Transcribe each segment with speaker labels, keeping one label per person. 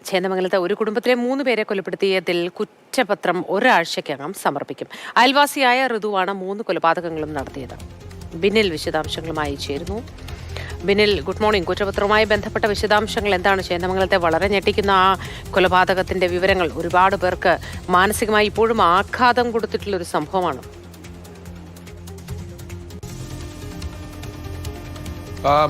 Speaker 1: ചേന്ദമംഗലത്ത് ഒരു കുടുംബത്തിലെ 3 പേരെ കൊലപ്പെടുത്തിയതിൽ കുറ്റപത്രം ഒരാഴ്ചയ്ക്കകം സമർപ്പിക്കും. അയൽവാസിയായ ഋതുവാണ് 3 കൊലപാതകങ്ങളും നടത്തിയത്. ബിനിൽ വിശദാംശങ്ങളുമായി ചേരുന്നു. Binil, good morning. കുറ്റപത്രവുമായി ബന്ധപ്പെട്ട വിശദാംശങ്ങൾ എന്താണ്? ചേന്ദമംഗലത്തെ വളരെ ഞെട്ടിക്കുന്ന ആ കൊലപാതകത്തിന്റെ വിവരങ്ങൾ ഒരുപാട് പേർക്ക് മാനസികമായി ഇപ്പോഴും ആഘാതം കൊടുത്തിട്ടുള്ളൊരു സംഭവമാണ്.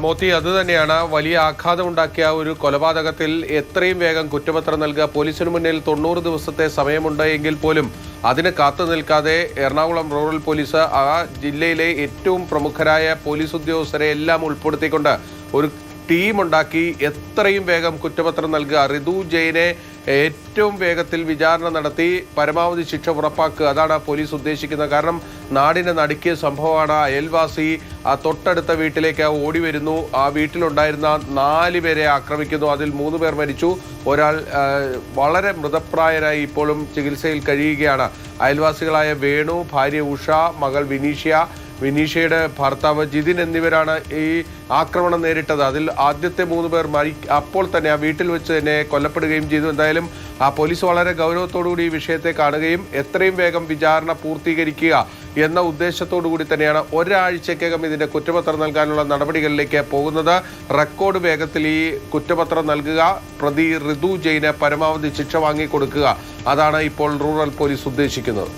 Speaker 2: മോത്തി, അത് തന്നെയാണ് വലിയ ആഘാതമുണ്ടാക്കിയ ഒരു കൊലപാതകത്തിൽ എത്രയും വേഗം കുറ്റപത്രം നൽകുക. പോലീസിന് മുന്നിൽ 90 ദിവസത്തെ സമയമുണ്ട് എങ്കിൽ പോലും അതിന് കാത്തു നിൽക്കാതെ എറണാകുളം റൂറൽ പോലീസ് ആ ജില്ലയിലെ ഏറ്റവും പ്രമുഖരായ പോലീസ് ഉദ്യോഗസ്ഥരെ എല്ലാം ഉൾപ്പെടുത്തിക്കൊണ്ട് ഒരു ടീമുണ്ടാക്കി എത്രയും വേഗം കുറ്റപത്രം നൽകുക. ഋതു ജെയിനെ ഏറ്റവും വേഗത്തിൽ വിചാരണ നടത്തി പരമാവധി ശിക്ഷ ഉറപ്പാക്കുക. അതാണ് പോലീസ് ഉദ്ദേശിക്കുന്നത്. കാരണം നാടിനെ നടുക്കിയ സംഭവമാണ്. അയൽവാസി തൊട്ടടുത്ത വീട്ടിലേക്ക് ഓടി വരുന്നു. ആ വീട്ടിലുണ്ടായിരുന്ന 4 പേരെ ആക്രമിക്കുന്നു. അതിൽ 3 പേർ മരിച്ചു. ഒരാൾ വളരെ മൃതപ്രായരായി ഇപ്പോഴും ചികിത്സയിൽ കഴിയുകയാണ്. അയൽവാസികളായ വേണു, ഭാര്യ ഉഷ, മകൾ വിനീഷയുടെ ഭർത്താവ് ജിതിൻ എന്നിവരാണ് ഈ ആക്രമണം നേരിട്ടത്. അതിൽ ആദ്യത്തെ 3 പേർ അപ്പോൾ തന്നെ ആ വീട്ടിൽ വെച്ച് തന്നെ കൊല്ലപ്പെടുകയും ചെയ്തു. എന്തായാലും ആ പോലീസ് വളരെ ഗൗരവത്തോടുകൂടി ഈ വിഷയത്തെ കാണുകയും എത്രയും വേഗം വിചാരണ പൂർത്തീകരിക്കുക എന്ന ഉദ്ദേശത്തോടു കൂടി തന്നെയാണ് ഒരാഴ്ചക്കകം ഇതിന്റെ കുറ്റപത്രം നൽകാനുള്ള നടപടികളിലേക്ക് പോകുന്നത്. റെക്കോർഡ് വേഗത്തിൽ ഈ കുറ്റപത്രം നൽകുക, പ്രതി ഋതു ജെയിന് പരമാവധി ശിക്ഷ വാങ്ങിക്കൊടുക്കുക, അതാണ് ഇപ്പോൾ റൂറൽ പോലീസ് ഉദ്ദേശിക്കുന്നത്.